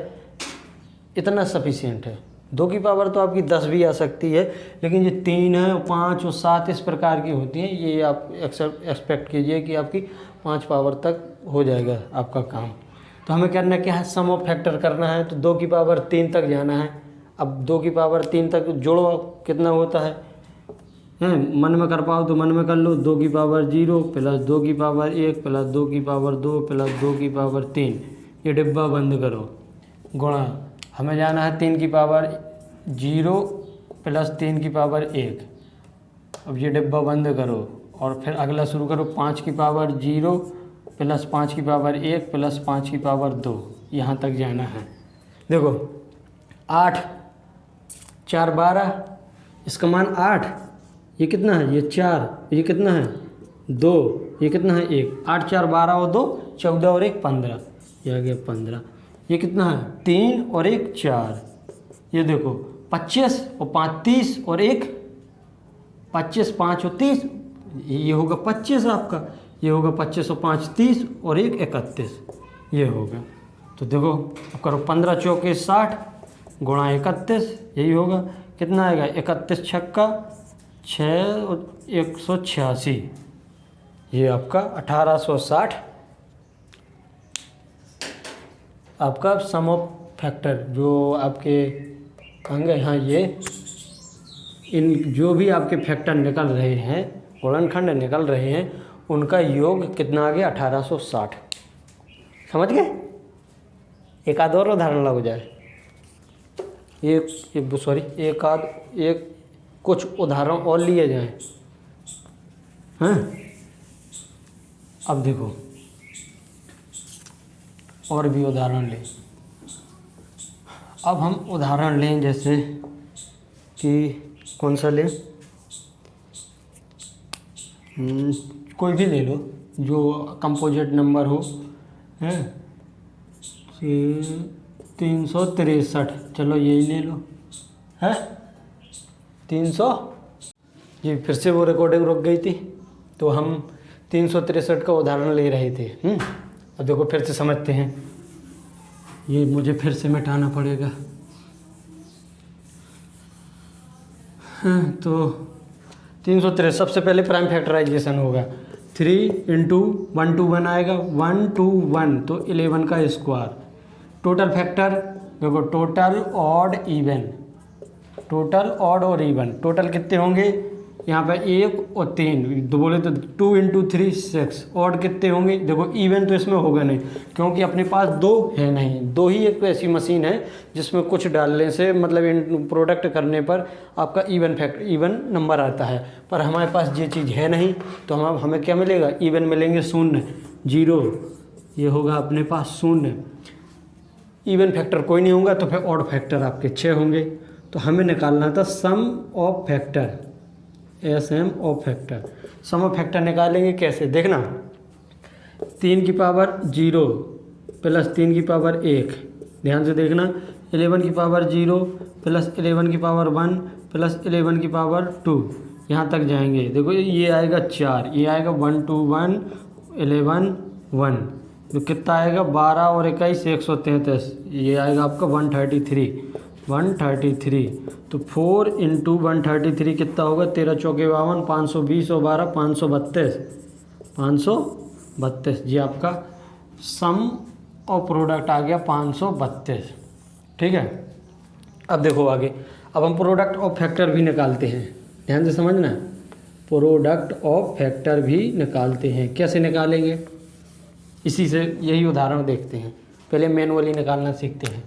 A: इतना सफिशिएंट है। 2 की पावर तो आपकी 10 भी आ सकती है, लेकिन ये 3 है, 5 और 7 इस प्रकार की होती हैं। ये आप एक्सपेक्ट कीजिए कि आपकी 5 पावर तक हो जाएगा आपका काम। तो हमें करना क्या है? सम ऑफ फैक्टर करना है, तो 2 की पावर 3 तक जाना है। अब 2 की पावर 3 तक जोड़ो, कितना होता है? मन में कर पाओ तो मन में कर लो। 2 की पावर 0 प्लस 2 की पावर 1 प्लस 2 की पावर 2 प्लस 2 की पावर 3, ये डिब्बा बंद करो। गुणा हमें जाना है 3 की पावर 0 प्लस 3 की पावर 1। अब ये डिब्बा बंद करो और फिर अगला शुरू करो। 5 की पावर 0 प्लस 5 की पावर 1 प्लस 5 की पावर 2, यहाँ तक जाना है। देखो 8 4 12, इसका मान 8, ये कितना है? ये 4, ये कितना है? 2, ये कितना है? 1। 8 4 12 और 2 14 और 1 15, ये आ गया 15। ये कितना है? 3 और 1 4। ये देखो 25 और 5 30 और 1 25, 5 और 30, ये होगा 25 आपका। ये होगा 25 और 5 30 और 1 31, ये होगा। तो देखो अब करो 15 चौके 60 गुणा 31, यही होगा। कितना आएगा? 31 छक्का 6 और 186, ये आपका 1860 आपका सम ऑफ फैक्टर जो आपके होंगे। हाँ, ये इन जो भी आपके फैक्टर निकल रहे हैं, गुणनखंड निकल रहे हैं, उनका योग कितना आ गया? 1860। समझ गए? एक आध और उदाहरण लग जाए, एक कुछ उदाहरण और लिए जाएं। हैं? अब देखो और भी उदाहरण लें। अब हम उदाहरण लें, जैसे कि कौन सा लें? कोई भी ले लो जो कंपोजिट नंबर हो। हैं? 363, चलो यही ले लो। है 300, ये फिर से वो रिकॉर्डिंग रुक गई थी, तो हम 363 का उदाहरण ले रहे थे। अब देखो फिर से समझते हैं, ये मुझे फिर से मिटाना पड़ेगा। तो 363 सबसे पहले प्राइम फैक्टराइजेशन होगा। 3 × 1 2 1 आएगा, 1 2 1 तो 11 का स्क्वायर। टोटल फैक्टर देखो, total odd even, total odd और इवन, टोटल कितने होंगे? यहाँ पे 1 और 3, तो बोले तो 2 × 3 6। ऑड कितने होंगे? देखो इवन तो इसमें होगा नहीं, क्योंकि अपने पास 2 है नहीं। 2 ही एक ऐसी मशीन है जिसमें कुछ डालने से, मतलब इन प्रोडक्ट करने पर आपका इवन नंबर आता है। पर हमारे पास ये चीज़ है नहीं, तो हमें क्या मिलेगा? इवन मिलेंगे 0। 0, ये होगा अपने पास 0। इवन फैक्टर कोई नहीं होगा तो फिर ऑड फैक्टर आपके 6 होंगे। तो हमें निकालना था sum of factor, SM of factor. Sum of factor निकालेंगे कैसे, देखना 3 की पावर 0 प्लस 3 की पावर 1, ध्यान से देखना 11 की पावर 0 प्लस 11 की पावर 1 प्लस 11 की पावर 2, यहाँ तक जाएंगे। देखो ये आएगा 4, ये आएगा 1 2 1 11 1, तो कितना आएगा 12 और 21 133, ये आएगा आपका 133। तो 4 इंटू 133 कितना होगा, 13 चौके 52, 520 और 12 532, ये आपका सम और प्रोडक्ट आ गया 532। ठीक है, अब देखो आगे, अब हम प्रोडक्ट ऑफ फैक्टर भी निकालते हैं, ध्यान से समझना। प्रोडक्ट ऑफ फैक्टर भी निकालते हैं, कैसे निकालेंगे, इसी से यही उदाहरण देखते हैं। पहले मैनुअली निकालना सीखते हैं।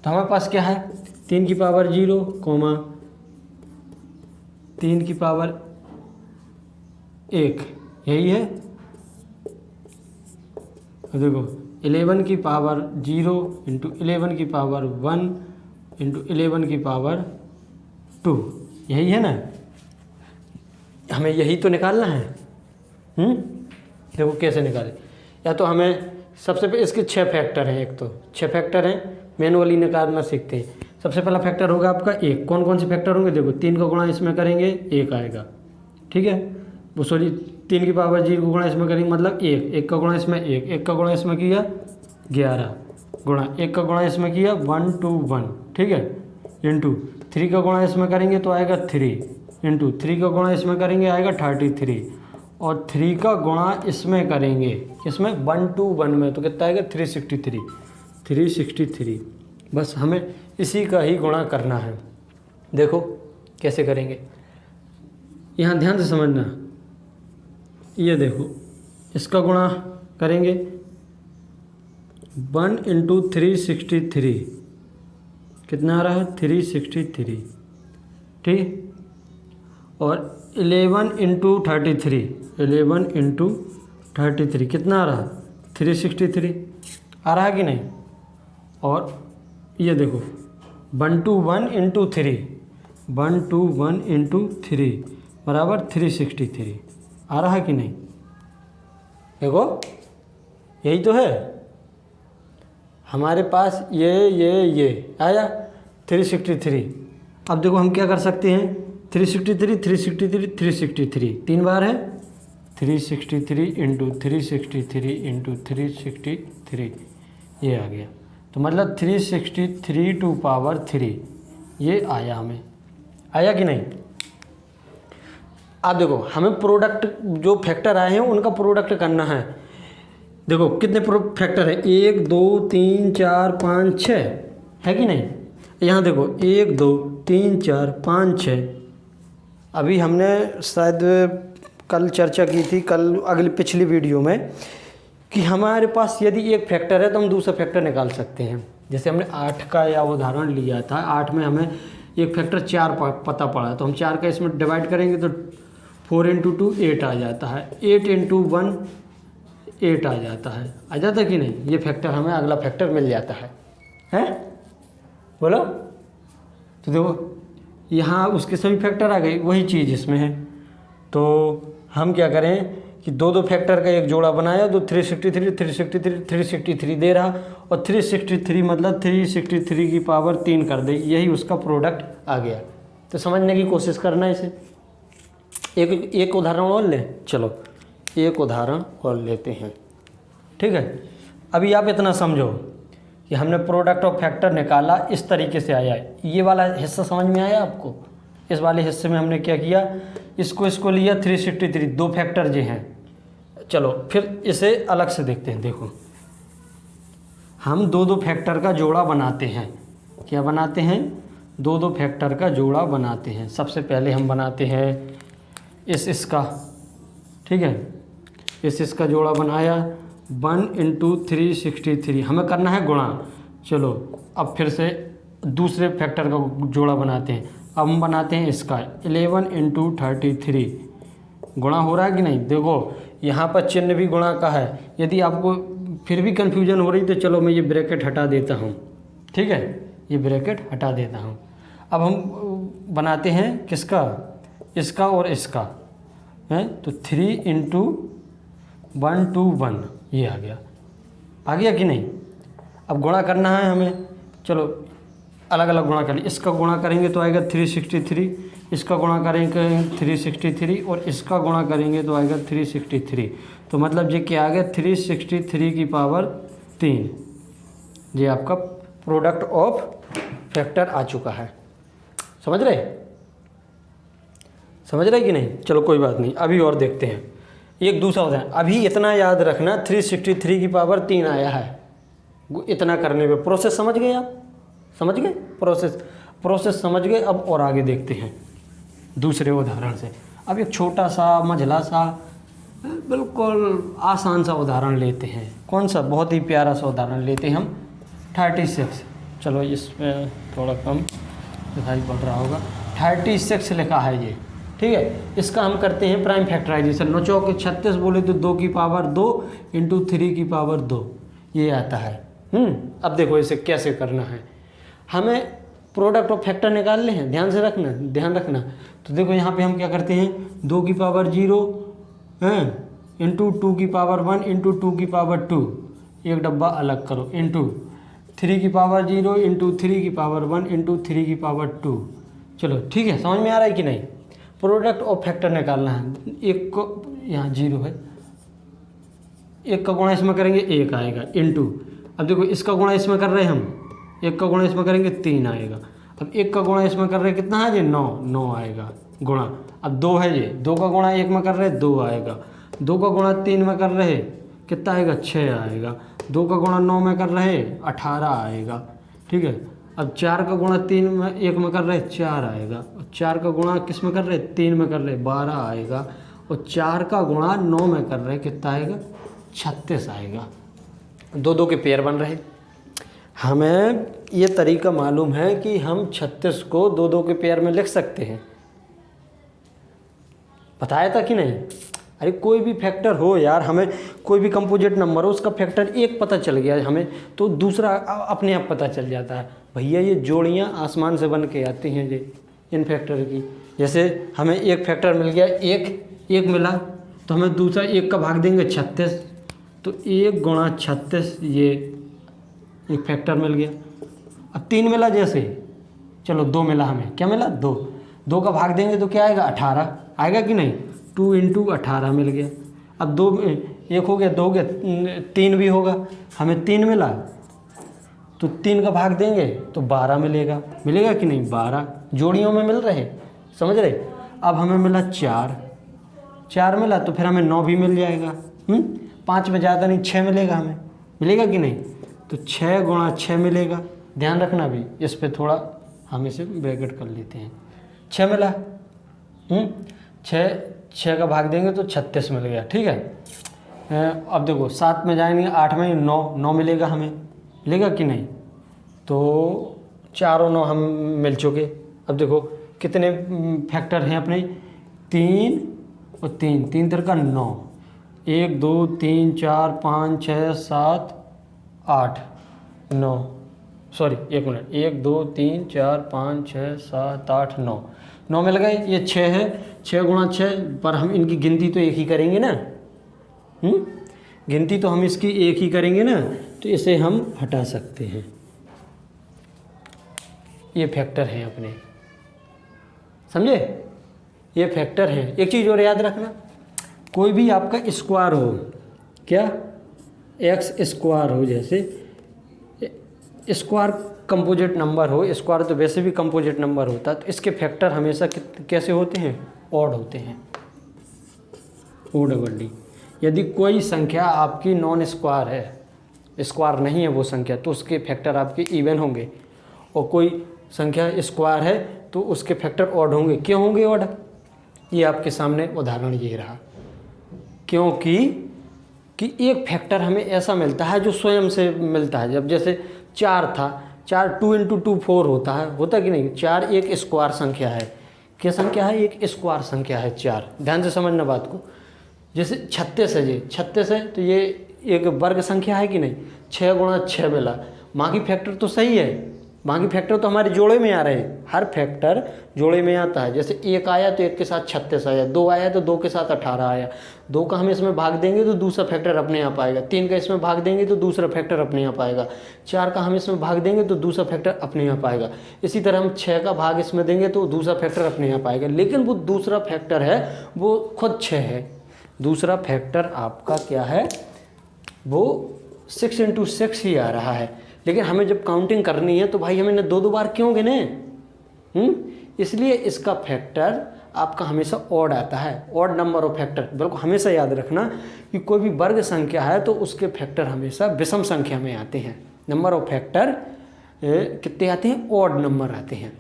A: तो हमारे पास क्या है, 3 की पावर 0, 3 की पावर 1, यही है। देखो 11 की पावर 0 इंटू 11 की पावर 1 इंटू 11 की पावर 2, यही है ना, हमें यही तो निकालना है। देखो कैसे निकालें, या तो हमें सबसे पहले इसके 6 फैक्टर हैं, एक तो 6 फैक्टर हैं, मैनुअली निकालना सीखते हैं। सबसे पहला फैक्टर होगा आपका 1, कौन कौन से फैक्टर होंगे, देखो 3 का गुणा इसमें करेंगे 1 आएगा, ठीक है, वो सॉरी 3 की पावर 0 को गुणा इसमें करेंगे मतलब 1 का गुणा इसमें 1 का गुणा इसमें किया 11 गुणा 1 का गुणा इसमें किया 1 2 1, ठीक है, इंटू 3 का गुणा इसमें करेंगे तो आएगा 3, इंटू 3 का गुणा इसमें करेंगे आएगा 33, और 3 का गुणा इसमें करेंगे, इसमें 1 2 1 में तो कितना आएगा 363। बस हमें इसी का ही गुणा करना है। देखो कैसे करेंगे, यहाँ ध्यान से समझना, ये देखो इसका गुणा करेंगे 1 इंटू 363, कितना आ रहा है 363, ठीक, और 11 इंटू 33 कितना आ रहा 363 आ रहा है कि नहीं। और ये देखो 1 2 1 इंटू 3 बराबर 363 आ रहा है कि नहीं। देखो यही तो है हमारे पास, ये आया 363। अब देखो हम क्या कर सकते हैं, 363 3 बार है, 363 इंटू 363 ये आ गया। तो मतलब 363 टू पावर 3 ये आया, हमें आया कि नहीं। अब देखो हमें प्रोडक्ट जो फैक्टर आए हैं उनका प्रोडक्ट करना है। देखो कितने फैक्टर है, 1 2 3 4 5 6 है कि नहीं। यहाँ देखो 1 2 3 4 5 6, अभी हमने शायद कल चर्चा की थी, पिछली वीडियो में, कि हमारे पास यदि एक फैक्टर है तो हम दूसरा फैक्टर निकाल सकते हैं। जैसे हमने 8 का या उदाहरण लिया था, 8 में हमें एक फैक्टर 4 पता पड़ा, तो हम 4 का इसमें डिवाइड करेंगे तो 4 इंटू 2 8 आ जाता है, 8 इंटू 1 8 आ जाता है, कि नहीं। ये फैक्टर हमें अगला फैक्टर मिल जाता है बोलो। तो देखो यहाँ उसके सभी फैक्टर आ गए, वही चीज़ इसमें है। तो हम क्या करें कि दो फैक्टर का एक जोड़ा बनाया, तो 363 दे रहा, और 363 मतलब 363 की पावर 3 कर दे, यही उसका प्रोडक्ट आ गया। तो समझने की कोशिश करना इसे। एक उदाहरण और लें, चलो एक उदाहरण और लेते हैं, ठीक है। अभी आप इतना समझो कि हमने प्रोडक्ट ऑफ फैक्टर निकाला, इस तरीके से आया है। ये वाला हिस्सा समझ में आया आपको। इस वाले हिस्से में हमने क्या किया, इसको लिया 363, दो फैक्टर जो हैं। चलो फिर इसे अलग से देखते हैं। देखो हम दो फैक्टर का जोड़ा बनाते हैं। क्या बनाते हैं, दो फैक्टर का जोड़ा बनाते हैं। सबसे पहले हम बनाते हैं इसका, ठीक है, इसका जोड़ा बनाया 1 इंटू 363, हमें करना है गुणा। चलो अब फिर से दूसरे फैक्टर का जोड़ा बनाते हैं। अब हम बनाते हैं इसका 11 इंटू 33, गुणा हो रहा है कि नहीं। देखो यहाँ पर चिन्ह भी गुणा का है। यदि आपको फिर भी कन्फ्यूजन हो रही तो चलो मैं ये ब्रैकेट हटा देता हूँ, ठीक है, ये ब्रैकेट हटा देता हूँ। अब हम बनाते हैं किसका, इसका और इसका है, तो 3 × 1 2 1 ये आ गया कि नहीं। अब गुणा करना है हमें, चलो अलग अलग गुणा कर ली। इसका गुणा करेंगे तो आएगा 363, इसका गुणा करेंगे 363 और इसका गुणा करेंगे तो आएगा 363। तो मतलब ये क्या आ गया, 363 की पावर 3। ये आपका प्रोडक्ट ऑफ फैक्टर आ चुका है। समझ रहे कि नहीं। चलो कोई बात नहीं, अभी और देखते हैं एक दूसरा उदाहरण। अभी इतना याद रखना 363 की पावर 3 आया है। इतना करने पे प्रोसेस समझ गए आप, समझ गए प्रोसेस समझ गए। अब और आगे देखते हैं दूसरे उदाहरण से। अब एक छोटा सा मंझला सा बिल्कुल आसान सा उदाहरण लेते हैं। कौन सा, बहुत ही प्यारा सा उदाहरण लेते हैं हम 36। चलो इसमें थोड़ा कम दिखाई पड़ रहा होगा, 36 लिखा है ये, ठीक है। इसका हम करते हैं प्राइम फैक्टराइजेशन। 9 चौके 36 बोले तो 2 की पावर 2 × 3 की पावर 2 ये आता है। अब देखो इसे कैसे करना है। हमें प्रोडक्ट ऑफ फैक्टर निकालने हैं, ध्यान रखना। तो देखो यहाँ पे हम क्या करते हैं, 2 की पावर 0 इंटू 2 की पावर 1 इंटू 2 की पावर 2, एक डब्बा अलग करो, इंटू 3 की पावर 0 इंटू 3 की पावर 1 इंटू 3 की पावर 2। चलो ठीक है, समझ में आ रहा है कि नहीं। प्रोडक्ट ऑफ फैक्टर निकालना है। एक को यहाँ 0 है, एक का गुणा इसमें करेंगे 1 आएगा, इंटू अब देखो इसका गुणा इसमें कर रहे हैं हम, 1 का गुणा इसमें करेंगे 3 आएगा। अब 1 का गुणा इसमें कर रहे हैं, कितना है ये 9 आएगा गुणा। अब 2 है ये, 2 का गुणा 1 में कर रहे हैं 2 आएगा। 2 का गुणा 3 में कर रहे कितना आएगा 6 आएगा। 2 का गुणा 9 में कर रहे 18 आएगा, ठीक है। अब 4 का गुणा 1 में कर रहे 4 आएगा। और 4 का गुणा किस में कर रहे 3 में कर रहे 12 आएगा। और 4 का गुणा 9 में कर रहे कितना आएगा 36 आएगा। 2 के पेयर बन रहे। हमें ये तरीका मालूम है कि हम 36 को 2 के पेयर में लिख सकते हैं। बताया था कि नहीं। अरे कोई भी फैक्टर हो यार, हमें कोई भी कंपोजिट नंबर हो उसका फैक्टर एक पता चल गया हमें तो दूसरा अपने आप पता चल जाता है। भैया ये जोड़ियाँ आसमान से बन के आती हैं ये इन फैक्टर की। जैसे हमें एक फैक्टर मिल गया, एक मिला तो हमें दूसरा 1 का भाग देंगे 36, तो 1 × 36 ये एक फैक्टर मिल गया। अब 3 मिला, जैसे चलो 2 मिला, हमें क्या मिला 2 का भाग देंगे तो क्या आएगा 18 आएगा कि नहीं। 2 × 18 मिल गया। अब 2 1 हो गया, 2 हो गया, 3 भी होगा। हमें 3 मिला तो 3 का भाग देंगे तो 12 मिलेगा कि नहीं। 12 जोड़ियों में मिल रहे, समझ रहे। अब हमें मिला 4 मिला तो फिर हमें 9 भी मिल जाएगा। 5 में ज़्यादा नहीं 6 मिलेगा, हमें मिलेगा कि नहीं। तो 6 × 6 मिलेगा। ध्यान रखना भी, इस पे थोड़ा हम इसे ब्रैकेट कर लेते हैं। 6 मिला, 6 का भाग देंगे तो 36 मिल गया, ठीक है। अब देखो 7 में जाएंगे, 8 में 9 मिलेगा, हमें मिलेगा कि नहीं। तो 4 और 9 हम मिल चुके। अब देखो कितने फैक्टर हैं अपने, 3 और 3 3 का 9, 1 2 3 4 5 6 7 8 9, सॉरी 1 मिनट, 1 2 3 4 5 6 7 8 9 मिल गए। ये 6 है, 6 × 6 पर हम इनकी गिनती तो एक ही करेंगे ना। गिनती तो हम इसकी एक ही करेंगे ना, तो इसे हम हटा सकते हैं। ये फैक्टर हैं अपने, समझे, ये फैक्टर हैं। एक चीज़ और याद रखना, कोई भी आपका स्क्वायर हो, क्या x² हो, जैसे स्क्वायर कंपोजिट नंबर हो, स्क्वायर तो वैसे भी कंपोजिट नंबर होता है, तो इसके फैक्टर हमेशा कैसे होते हैं, ऑड होते हैं, O+D। यदि कोई संख्या आपकी नॉन स्क्वायर है, स्क्वायर नहीं है वो संख्या, तो उसके फैक्टर आपके इवन होंगे। और कोई संख्या स्क्वायर है तो उसके फैक्टर ऑड होंगे। क्यों होंगे ऑड, ये आपके सामने उदाहरण ये रहा। क्योंकि एक फैक्टर हमें ऐसा मिलता है जो स्वयं से मिलता है। जब जैसे 4 था, 4 2 × 2 4 होता कि नहीं। 4 एक स्क्वायर संख्या है। क्या संख्या है, एक स्क्वायर संख्या है 4। ध्यान से समझना बात को। जैसे 36 है, ये 36 है तो ये एक वर्ग संख्या है कि नहीं, 6 गुणा 6 मिला, बाकी फैक्टर तो सही है, बाकी फैक्टर तो हमारे जोड़े में आ रहे हैं, हर फैक्टर जोड़े में आता है। जैसे 1 आया तो 1 के साथ 36 आया, 2 आया तो 2 के साथ 18 आया, 2 का हम इसमें भाग देंगे तो दूसरा फैक्टर अपने आप आएगा, 3 का इसमें भाग देंगे तो दूसरा फैक्टर अपने आप आएगा, 4 का हम इसमें भाग देंगे तो दूसरा फैक्टर अपने आप आएगा। इसी तरह हम 6 का भाग इसमें देंगे तो दूसरा फैक्टर अपने आप आएगा। लेकिन वो दूसरा फैक्टर है वो खुद 6 है, दूसरा फैक्टर आपका क्या है, वो 6 × 6 ही आ रहा है। लेकिन हमें जब काउंटिंग करनी है तो भाई हमें 2-2 बार क्यों गिने, इसलिए इसका फैक्टर आपका हमेशा ऑड आता है, ऑड नंबर ऑफ फैक्टर। बिल्कुल हमेशा याद रखना कि कोई भी वर्ग संख्या है तो उसके फैक्टर हमेशा विषम संख्या में आते हैं, नंबर ऑफ फैक्टर कितने आते हैं, ऑड नंबर आते हैं,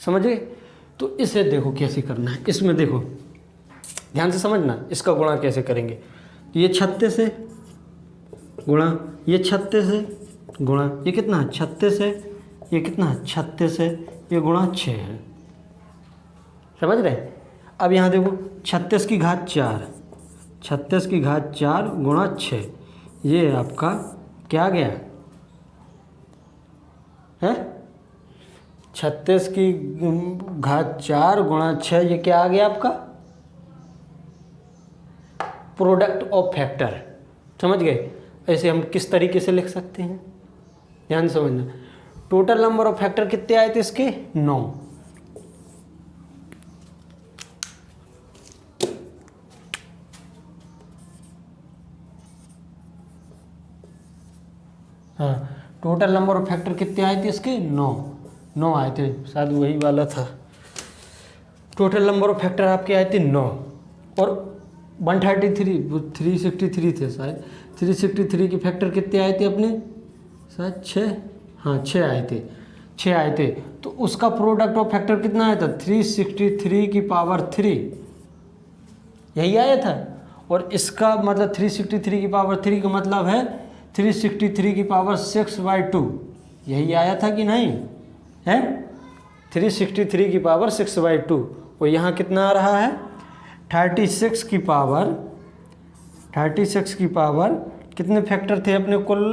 A: समझ गए। तो इसे देखो कैसे करना है, इसमें देखो ध्यान से समझना, इसका गुणा कैसे करेंगे। ये 36 है गुणा ये 36 है गुणा ये कितना है 36 है, ये कितना है 36 है, ये गुणा 6 है, समझ रहे। अब यहाँ देखो 36 की घात 4, 36 की घात 4 गुणा 6, ये आपका क्या आ गया है, 36 की घात 4 गुणा 6, ये क्या आ गया आपका, प्रोडक्ट ऑफ फैक्टर, समझ गए। ऐसे हम किस तरीके से लिख सकते हैं, ध्यान समझना। टोटल नंबर ऑफ फैक्टर कितने आए थे इसके, 9। हाँ, टोटल नंबर ऑफ फैक्टर कितने आए थे इसके, 9 आए थे, शायद वही वाला था। टोटल नंबर ऑफ फैक्टर आपके आए थे 9 और 133 363 थे शायद, 363 के फैक्टर कितने आए थे अपने, शायद 6, हाँ 6 आए थे। तो उसका प्रोडक्ट ऑफ फैक्टर कितना आया था, 363 की पावर 3, यही आया था। और इसका मतलब 363 की पावर 3 का मतलब है 363 की पावर 6/2, यही आया था कि नहीं है, 363 की पावर 6/2। और यहाँ कितना आ रहा है, 36 की पावर कितने फैक्टर थे अपने कुल,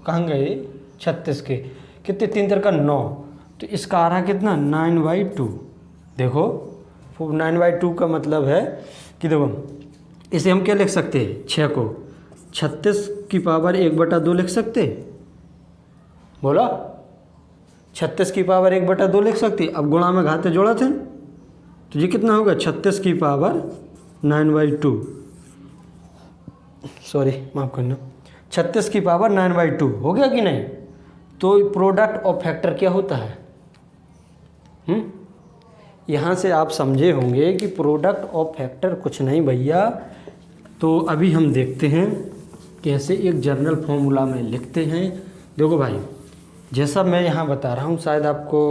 A: कहाँ गए 36 के, कितने 3 × 9, तो इसका आ रहा कितना 9/2। देखो 9/2 का मतलब है कि देखो इसे हम क्या लिख सकते हैं, 6 को 36 की पावर 1/2 लिख सकते, बोला 36 की पावर 1/2 लिख सकते। अब गुणा में घाते जोड़ा थे तो ये कितना होगा, 36 की पावर 9/2, सॉरी माफ़ करना, 36 की पावर 9/2 हो गया कि नहीं। तो प्रोडक्ट ऑफ फैक्टर क्या होता है, यहाँ से आप समझे होंगे कि प्रोडक्ट ऑफ फैक्टर कुछ नहीं भैया। तो अभी हम देखते हैं कैसे एक जर्नल फॉर्मूला में लिखते हैं। देखो भाई, जैसा मैं यहाँ बता रहा हूँ शायद आपको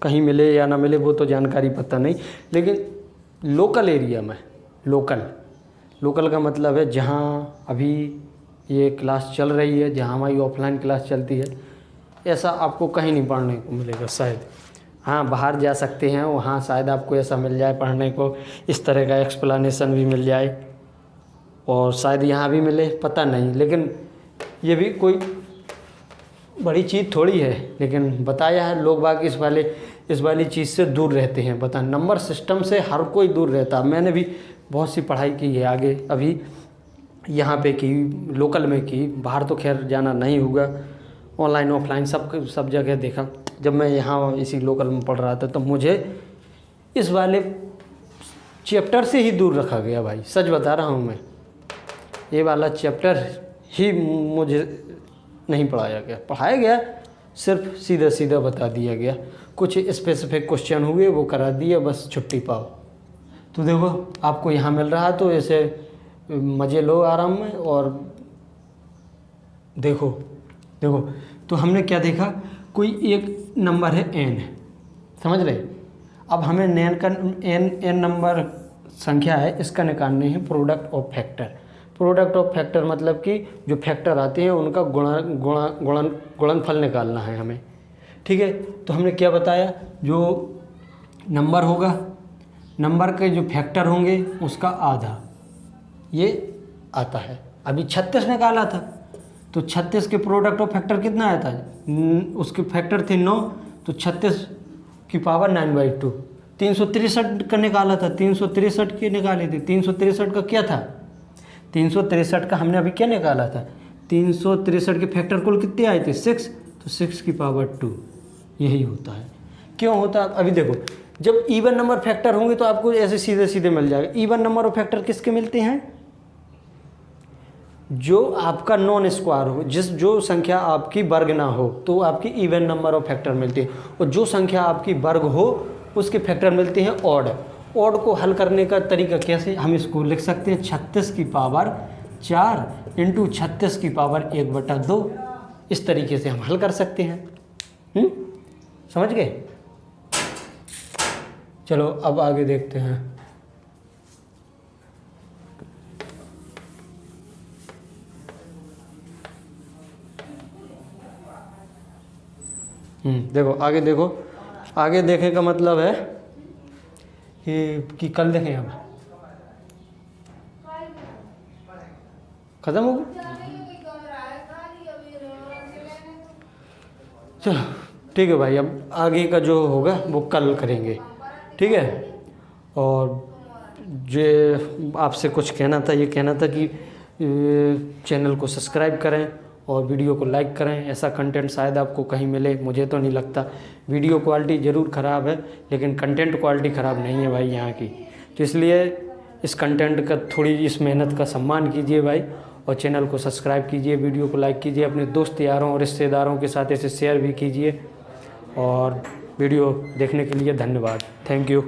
A: कहीं मिले या ना मिले वो तो जानकारी पता नहीं, लेकिन लोकल एरिया में, लोकल का मतलब है जहाँ अभी ये क्लास चल रही है, जहाँ हमारी ऑफलाइन क्लास चलती है, ऐसा आपको कहीं नहीं पढ़ने को मिलेगा शायद। हाँ, बाहर जा सकते हैं, वहाँ शायद आपको ऐसा मिल जाए पढ़ने को, इस तरह का एक्सप्लेनेशन भी मिल जाए, और शायद यहाँ भी मिले, पता नहीं। लेकिन ये भी कोई बड़ी चीज़ थोड़ी है, लेकिन बताया है। लोग बाग इस वाली चीज़ से दूर रहते हैं, पता नंबर सिस्टम से हर कोई दूर रहता। मैंने भी बहुत सी पढ़ाई की है आगे, अभी यहाँ पे की, लोकल में की, बाहर तो खैर जाना नहीं हुआ, ऑनलाइन ऑफलाइन सब जगह देखा। जब मैं यहाँ इसी लोकल में पढ़ रहा था तो मुझे इस वाले चैप्टर से ही दूर रखा गया भाई, सच बता रहा हूँ मैं। ये वाला चैप्टर ही मुझे नहीं पढ़ाया गया, सिर्फ सीधा सीधा बता दिया गया। कुछ स्पेसिफिक क्वेश्चन हुए वो करा दिए, बस छुट्टी पाओ। तो देखो आपको यहाँ मिल रहा तो ऐसे मज़े लो आराम में। और देखो तो हमने क्या देखा, कोई एक नंबर है n, समझ रहे। अब हमें n नंबर संख्या है, इसका निकालने है product of factor. Product of factor मतलब कि जो फैक्टर आते हैं उनका गुणनफल निकालना है हमें, ठीक है। तो हमने क्या बताया, जो नंबर होगा, नंबर के जो फैक्टर होंगे उसका आधा, ये आता है। अभी 36 निकाला था तो 36 के प्रोडक्ट ऑफ फैक्टर कितना आया था, उसके फैक्टर थे 9, तो 36 की पावर 9/2। 363 का निकाला था, 363 के निकाले थे। 363 का क्या था, 363 का हमने अभी क्या निकाला था, 363 के फैक्टर कुल कितने आए थे 6, तो 6 की पावर 2। यही होता है। क्यों होता है, अभी देखो जब इवन नंबर फैक्टर होंगे तो आपको ऐसे सीधे सीधे मिल जाएगा। इवन नंबर ऑफ फैक्टर किसके मिलते हैं, जो आपका नॉन स्क्वायर हो, जो संख्या आपकी वर्ग ना हो तो आपकी इवन नंबर ऑफ फैक्टर मिलती है, और जो संख्या आपकी वर्ग हो उसके फैक्टर मिलते हैं ऑड। ऑड को हल करने का तरीका कैसे, हम इसको लिख सकते हैं 36 की पावर 4 इंटू 36 की पावर 1/2। इस तरीके से हम हल कर सकते हैं। समझ गए। चलो अब आगे देखते हैं। देखो आगे, देखो आगे देखे का मतलब है कि कल देखें, अब खत्म हो गया। चलो ठीक है भाई, अब आगे का जो होगा वो कल करेंगे, ठीक है। और जो आपसे कुछ कहना था, ये कहना था कि चैनल को सब्सक्राइब करें और वीडियो को लाइक करें। ऐसा कंटेंट शायद आपको कहीं मिले, मुझे तो नहीं लगता। वीडियो क्वालिटी ज़रूर ख़राब है लेकिन कंटेंट क्वालिटी ख़राब नहीं है भाई यहाँ की। तो इसलिए इस कंटेंट का, थोड़ी इस मेहनत का सम्मान कीजिए भाई, और चैनल को सब्सक्राइब कीजिए, वीडियो को लाइक कीजिए, अपने दोस्त यारों और रिश्तेदारों के साथ इसे शेयर भी कीजिए। और वीडियो देखने के लिए धन्यवाद। Thank you.